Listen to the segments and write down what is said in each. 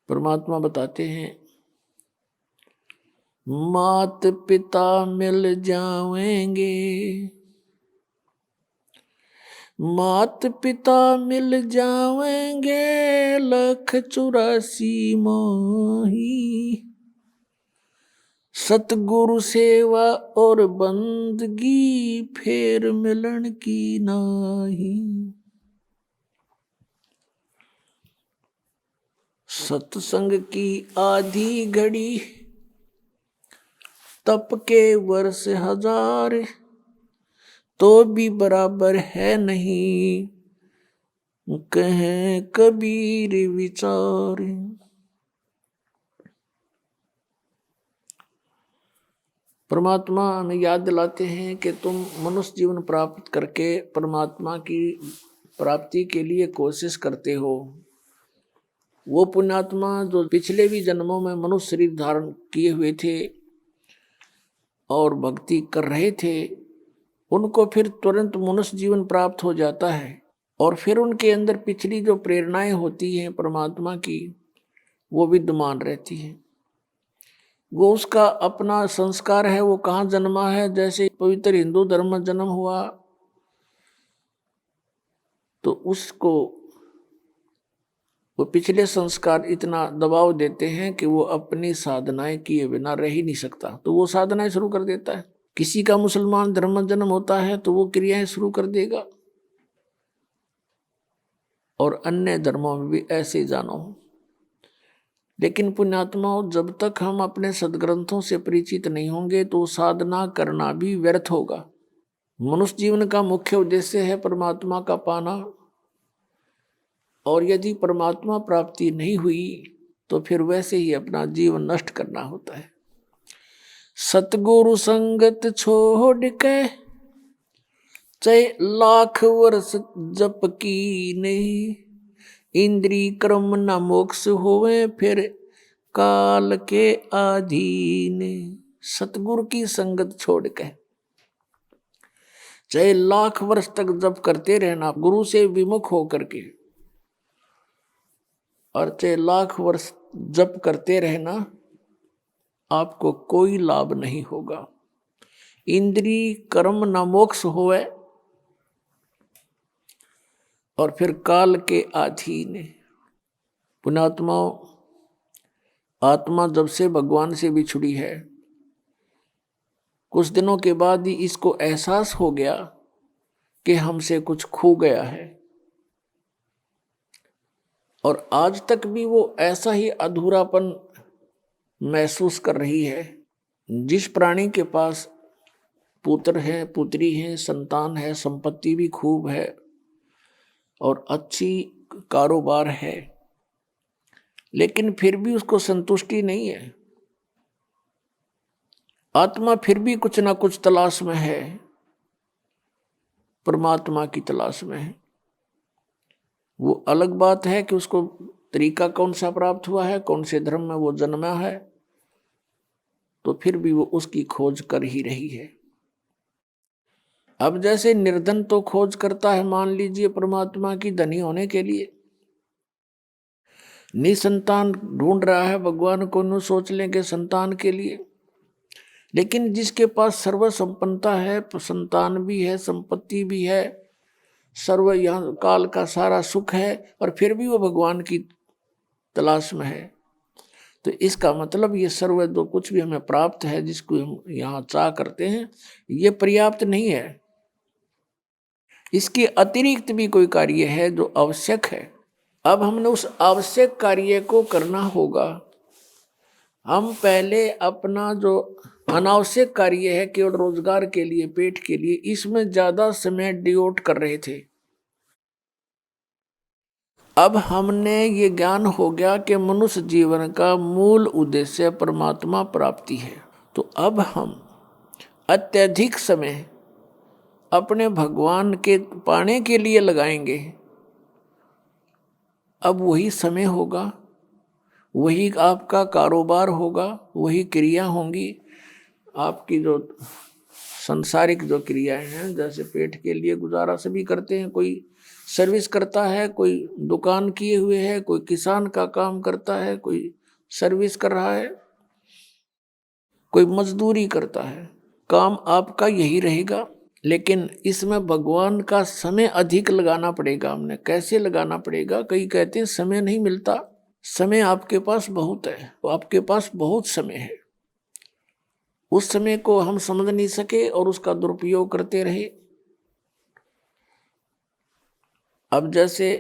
परमात्मा बताते हैं, मात पिता मिल जाएंगे, मात पिता मिल जाएंगे, 184 माही, सतगुरु सेवा और बंदगी, फेर मिलन की नाही। सत्संग की आधी घड़ी, तप के वर्ष 1000, तो भी बराबर है नहीं, कहें कबीर विचार। परमात्मा हमें याद दिलाते हैं कि तुम मनुष्य जीवन प्राप्त करके परमात्मा की प्राप्ति के लिए कोशिश करते हो। वो पुण्यात्मा जो पिछले भी जन्मों में मनुष्य शरीर धारण किए हुए थे और भक्ति कर रहे थे, उनको फिर तुरंत मनुष्य जीवन प्राप्त हो जाता है और फिर उनके अंदर पिछली जो प्रेरणाएं होती हैं परमात्मा की, वो विद्यमान रहती हैं। वो उसका अपना संस्कार है, वो कहाँ जन्मा है। जैसे पवित्र हिंदू धर्म में जन्म हुआ तो उसको वो पिछले संस्कार इतना दबाव देते हैं कि वो अपनी साधनाएं किए बिना रह ही नहीं सकता, तो वो साधनाएं शुरू कर देता है। किसी का मुसलमान धर्म में जन्म होता है तो वो क्रियाएं शुरू कर देगा, और अन्य धर्मों में भी ऐसे ही जानो। लेकिन पुण्यात्माओं, जब तक हम अपने सदग्रंथों से परिचित नहीं होंगे तो साधना करना भी व्यर्थ होगा। मनुष्य जीवन का मुख्य उद्देश्य है परमात्मा का पाना, और यदि परमात्मा प्राप्ति नहीं हुई तो फिर वैसे ही अपना जीवन नष्ट करना होता है। सतगुरु संगत छोड़ के चाहे 1,00,000 वर्ष जप की नहीं, इंद्री कर्म न मोक्ष होवे फिर काल के अधीन। सतगुरु की संगत छोड़ के चाहे 1,00,000 वर्ष तक जप करते रहना गुरु से विमुख होकर के, और चाहे 1,00,000 वर्ष जप करते रहना, आपको कोई लाभ नहीं होगा। इंद्री कर्म न मोक्ष होवे और फिर काल के अधीन। पुण्यात्माओं, आत्मा जब से भगवान से बिछुड़ी है, कुछ दिनों के बाद ही इसको एहसास हो गया कि हमसे कुछ खो गया है, और आज तक भी वो ऐसा ही अधूरापन महसूस कर रही है। जिस प्राणी के पास पुत्र है, पुत्री है, संतान है, संपत्ति भी खूब है और अच्छी कारोबार है, लेकिन फिर भी उसको संतुष्टि नहीं है। आत्मा फिर भी कुछ ना कुछ तलाश में है, परमात्मा की तलाश में है। वो अलग बात है कि उसको तरीका कौन सा प्राप्त हुआ है, कौन से धर्म में वो जन्मा है, तो फिर भी वो उसकी खोज कर ही रही है। अब जैसे निर्धन तो खोज करता है, मान लीजिए परमात्मा की धनी होने के लिए, निसंतान ढूंढ रहा है भगवान को, न सोच लेंगे संतान के लिए। लेकिन जिसके पास सर्व संपन्नता है, संतान भी है, संपत्ति भी है, सर्व यहाँ काल का सारा सुख है, और फिर भी वो भगवान की तलाश में है, तो इसका मतलब ये सर्व जो कुछ भी हमें प्राप्त है, जिसको हम यहाँ चाह करते हैं, ये पर्याप्त नहीं है। इसके अतिरिक्त भी कोई कार्य है जो आवश्यक है। अब हमने उस आवश्यक कार्य को करना होगा। हम पहले अपना जो अनावश्यक कार्य है, केवल रोजगार के लिए, पेट के लिए, इसमें ज्यादा समय डिवोट कर रहे थे। अब हमने ये ज्ञान हो गया कि मनुष्य जीवन का मूल उद्देश्य परमात्मा प्राप्ति है, तो अब हम अत्यधिक समय अपने भगवान के पाने के लिए लगाएंगे। अब वही समय होगा, वही आपका कारोबार होगा, वही क्रिया होंगी, आपकी जो संसारिक जो क्रियाएं हैं, जैसे पेट के लिए गुजारा सभी करते हैं, कोई सर्विस करता है, कोई दुकान किए हुए है, कोई किसान का काम करता है, कोई सर्विस कर रहा है, कोई मजदूरी करता है। काम आपका यही रहेगा, लेकिन इसमें भगवान का समय अधिक लगाना पड़ेगा। हमने कैसे लगाना पड़ेगा? कई कहते हैं समय नहीं मिलता। समय आपके पास बहुत है, आपके पास बहुत समय है। उस समय को हम समझ नहीं सके और उसका दुरुपयोग करते रहे। अब जैसे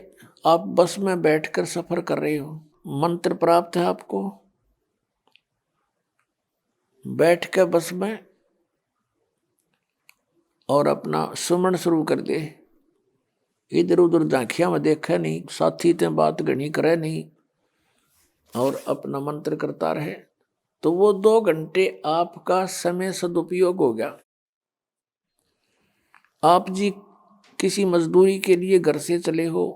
आप बस में बैठकर सफर कर रहे हो, मंत्र प्राप्त है आपको, बैठ के बस में और अपना सुमन शुरू कर दे, इधर उधर झांकिया में देखे नहीं, साथी ते बात घनी करे नहीं, और अपना मंत्र करता रहे, तो वो 2 घंटे आपका समय सदुपयोग हो गया। आप जी किसी मजदूरी के लिए घर से चले हो,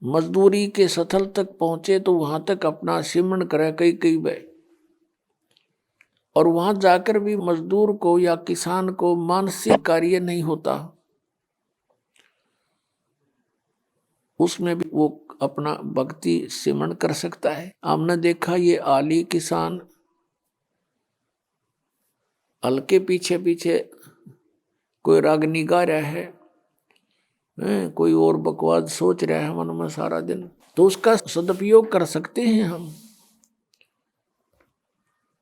मजदूरी के स्थल तक पहुंचे तो वहां तक अपना सिमरण करे कई बार, और वहां जाकर भी मजदूर को या किसान को मानसिक कार्य नहीं होता, उसमें भी वो अपना भक्ति सिमरण कर सकता है। हमने देखा ये आली किसान हल्के पीछे पीछे कोई रागनी गा रहा है, कोई और बकवास सोच रहा है मन में सारा दिन, तो उसका सदुपयोग कर सकते हैं हम,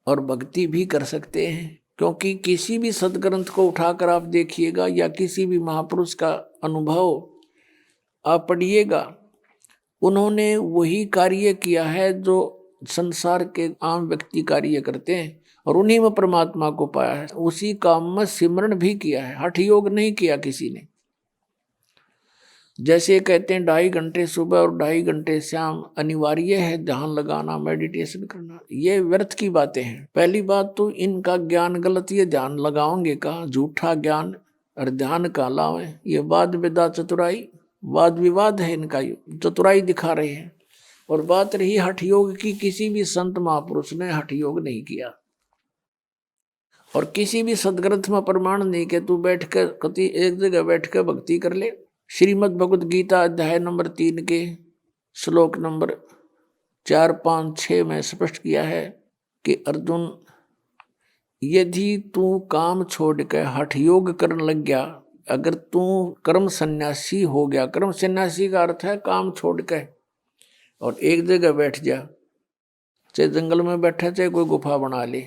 और भक्ति भी कर सकते हैं। क्योंकि किसी भी सदग्रंथ को उठाकर आप देखिएगा या किसी भी महापुरुष का अनुभव आप पढ़िएगा, उन्होंने वही कार्य किया है जो संसार के आम व्यक्ति कार्य करते हैं, और उन्हीं में परमात्मा को पाया है। उसी काम में सिमरण भी किया है, हठ योग नहीं किया किसी ने। जैसे कहते हैं 2.5 घंटे सुबह और 2.5 घंटे शाम अनिवार्य है ध्यान लगाना, मेडिटेशन करना, ये व्यर्थ की बातें हैं। पहली बात तो इनका ज्ञान गलत, ये ध्यान लगाओगे कहाँ, झूठा ज्ञान और ध्यान का लावे, ये वाद विवाद चतुराई, वाद विवाद है इनका, चतुराई दिखा रहे हैं। और बात रही हठ योग की, किसी भी संत महापुरुष ने हठ योग नहीं किया, और किसी भी सदग्रंथ में प्रमाण नहीं कि तू बैठ कर कति एक जगह बैठ कर भक्ति कर ले। श्रीमद् भगवद गीता अध्याय नंबर 3 के श्लोक नंबर 4, 5, 6 में स्पष्ट किया है कि अर्जुन, यदि तू काम छोड़ कर हठ योग करने लग गया, अगर तू कर्म सन्यासी हो गया, कर्म सन्यासी का अर्थ है काम छोड़ कर और एक जगह बैठ जा, चाहे जंगल में बैठा, चाहे कोई गुफा बना ले,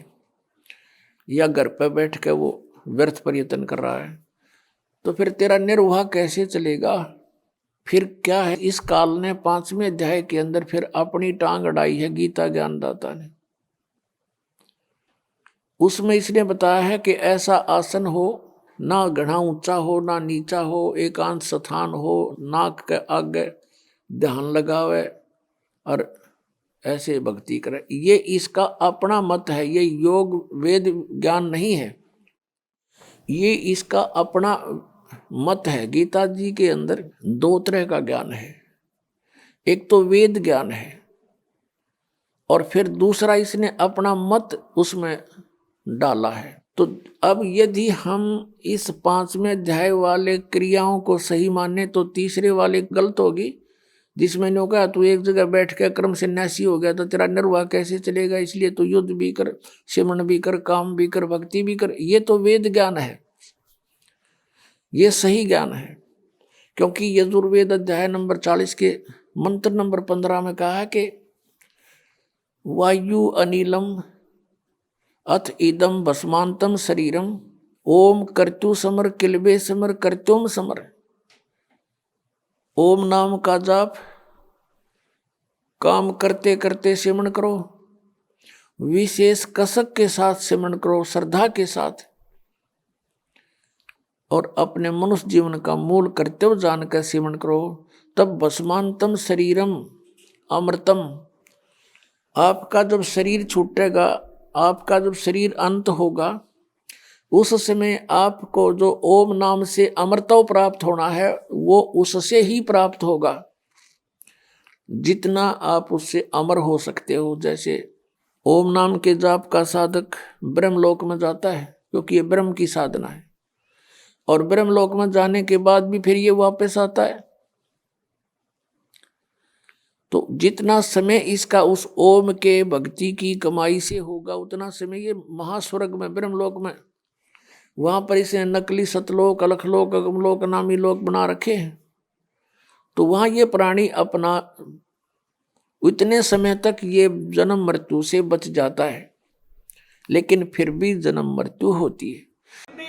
या घर पर बैठ के वो व्यर्थ प्रयत्न कर रहा है, तो फिर तेरा निर्वाह कैसे चलेगा? फिर क्या है, इस काल ने 5वें अध्याय के अंदर फिर अपनी टांग अड़ाई है गीता ज्ञानदाता ने। उसमें इसने बताया है कि ऐसा आसन हो, ना घना ऊंचा हो ना नीचा हो, एकांत स्थान हो, नाक के आगे ध्यान लगावे और ऐसे भक्ति करे। ये इसका अपना मत है, ये योग वेद ज्ञान नहीं है, ये इसका अपना मत है। गीता जी के अंदर 2 तरह का ज्ञान है, एक तो वेद ज्ञान है, और फिर दूसरा इसने अपना मत उसमें डाला है। तो अब यदि हम इस 5वें अध्याय वाले क्रियाओं को सही माने तो तीसरे वाले गलत होगी, जिसमें ने कहा तू एक जगह बैठ के कर्म सन्यासी हो गया तो तेरा निर्वाह कैसे चलेगा, इसलिए तो युद्ध भी कर, सिमरण भी कर, काम भी कर, भक्ति भी कर। ये तो वेद ज्ञान है, ये सही ज्ञान है। क्योंकि यजुर्वेद अध्याय नंबर 40 के मंत्र नंबर 15 में कहा है कि वायु अनिलम अथ इदम भस्मांतम शरीरम ओम कर्तु समर किलबे समर कर्त्योम समर। ओम नाम का जाप काम करते करते सिमरण करो, विशेष कसक के साथ सिमरण करो, श्रद्धा के साथ, और अपने मनुष्य जीवन का मूल कर्तव्य जानकर सिमरण करो, तब भस्मांतम शरीरम अमृतम। आपका जब शरीर छूटेगा, आपका जब शरीर अंत होगा, उस समय आपको जो ओम नाम से अमृतव प्राप्त होना है वो उससे ही प्राप्त होगा, जितना आप उससे अमर हो सकते हो। जैसे ओम नाम के जाप का साधक ब्रह्मलोक में जाता है, क्योंकि ये ब्रह्म की साधना है। और ब्रह्म लोक में जाने के बाद भी फिर ये वापस आता है। तो जितना समय इसका उस ओम के भक्ति की कमाई से होगा उतना समय ये महास्वर्ग में ब्रह्मलोक में, वहां पर इसे नकली सतलोक, अलखलोक, अगमलोक, नामी लोक बना रखे हैं। तो वहां ये प्राणी अपना उतने समय तक ये जन्म मृत्यु से बच जाता है, लेकिन फिर भी जन्म मृत्यु होती है।